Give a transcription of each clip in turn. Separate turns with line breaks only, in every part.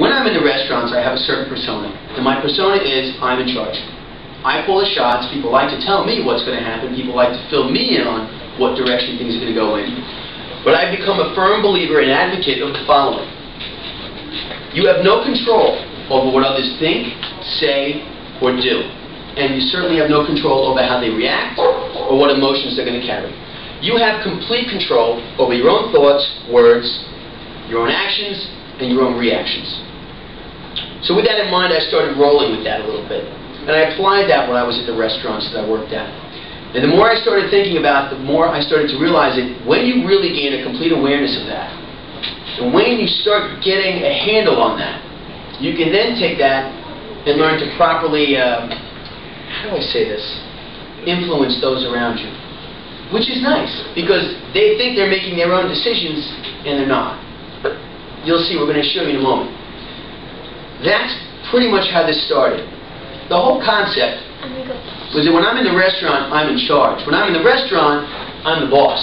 When I'm in the restaurants, I have a certain persona. And my persona is, I'm in charge. I call the shots. People like to tell me what's going to happen. People like to fill me in on what direction things are going to go in. But I've become a firm believer and advocate of the following. You have no control over what others think, say, or do. And you certainly have no control over how they react or what emotions they're going to carry. You have complete control over your own thoughts, words, your own actions, and your own reactions. So with that in mind, I started rolling with that a little bit. And I applied that when I was at the restaurants that I worked at. And the more I started thinking about it, the more I started to realize that when you really gain a complete awareness of that, and when you start getting a handle on that, you can then take that and learn to properly, how do I say this, influence those around you. Which is nice, because they think they're making their own decisions, and they're not. You'll see, we're going to show you in a moment. That's pretty much how this started. The whole concept was that when I'm in the restaurant, I'm in charge. When I'm in the restaurant, I'm the boss.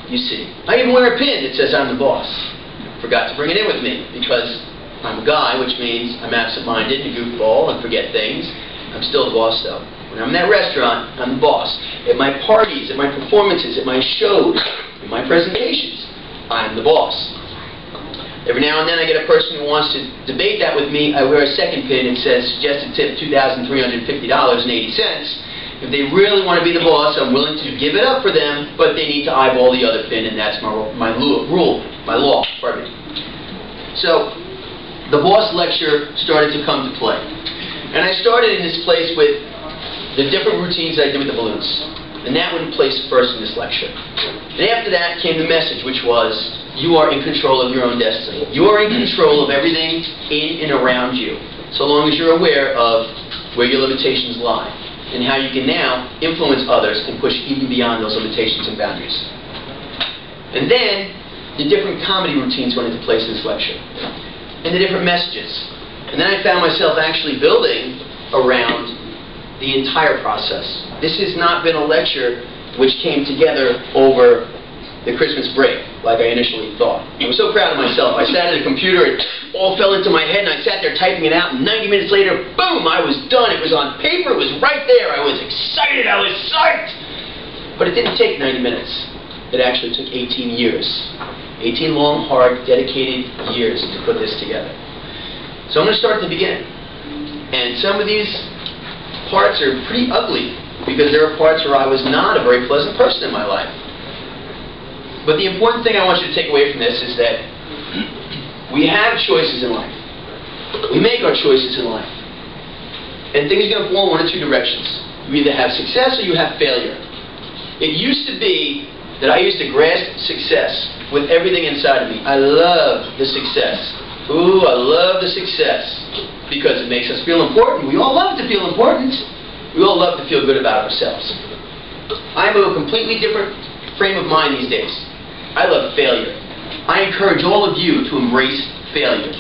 You see. I even wear a pin that says I'm the boss. Forgot to bring it in with me, because I'm a guy, which means I'm absent-minded and goofball and forget things. I'm still the boss, though. When I'm in that restaurant, I'm the boss. At my parties, at my performances, at my shows, in my presentations, I'm the boss. Every now and then I get a person who wants to debate that with me. I wear a second pin that says suggested tip $2,350.80. If they really want to be the boss, I'm willing to give it up for them, but they need to eyeball the other pin, and that's my law. Pardon me. So the boss lecture started to come to play. And I started in this place with the different routines that I did with the balloons. And that went in place first in this lecture. And after that came the message, which was, you are in control of your own destiny. You are in control of everything in and around you, so long as you're aware of where your limitations lie, and how you can now influence others and push even beyond those limitations and boundaries. And then, the different comedy routines went into place in this lecture, and the different messages. And then I found myself actually building around the entire process. This has not been a lecture which came together over the Christmas break, like I initially thought. I was so proud of myself. I sat at a computer, and it all fell into my head, and I sat there typing it out, and 90 minutes later, boom, I was done. It was on paper, it was right there. I was excited, I was psyched. But it didn't take 90 minutes. It actually took 18 years. 18 long, hard, dedicated years to put this together. So I'm going to start at the beginning. And some of these parts are pretty ugly, because there are parts where I was not a very pleasant person in my life. But the important thing I want you to take away from this is that we have choices in life. We make our choices in life. And things are going to fall in one of two directions. You either have success or you have failure. It used to be that I used to grasp success with everything inside of me. I love the success. Ooh, I love the success. Because it makes us feel important. We all love to feel important. We all love to feel good about ourselves. I'm of a completely different frame of mind these days. I love failure. I encourage all of you to embrace failure.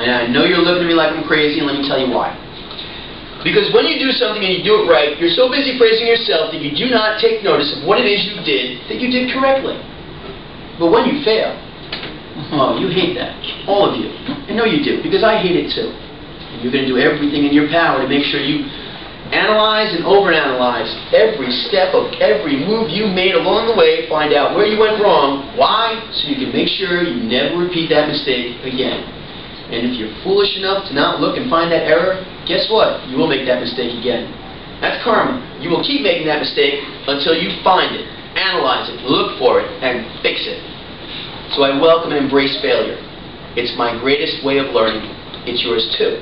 And I know you're looking at me like I'm crazy, and let me tell you why. Because when you do something and you do it right, you're so busy praising yourself that you do not take notice of what it is you did correctly. But when you fail, oh, you hate that. All of you. I know you do, because I hate it too. And you're going to do everything in your power to make sure you analyze and overanalyze every step of every move you made along the way, find out where you went wrong, why, so you can make sure you never repeat that mistake again. And if you're foolish enough to not look and find that error, guess what? You will make that mistake again. That's karma. You will keep making that mistake until you find it, analyze it, look for it, and fix it. So I welcome and embrace failure. It's my greatest way of learning. It's yours too.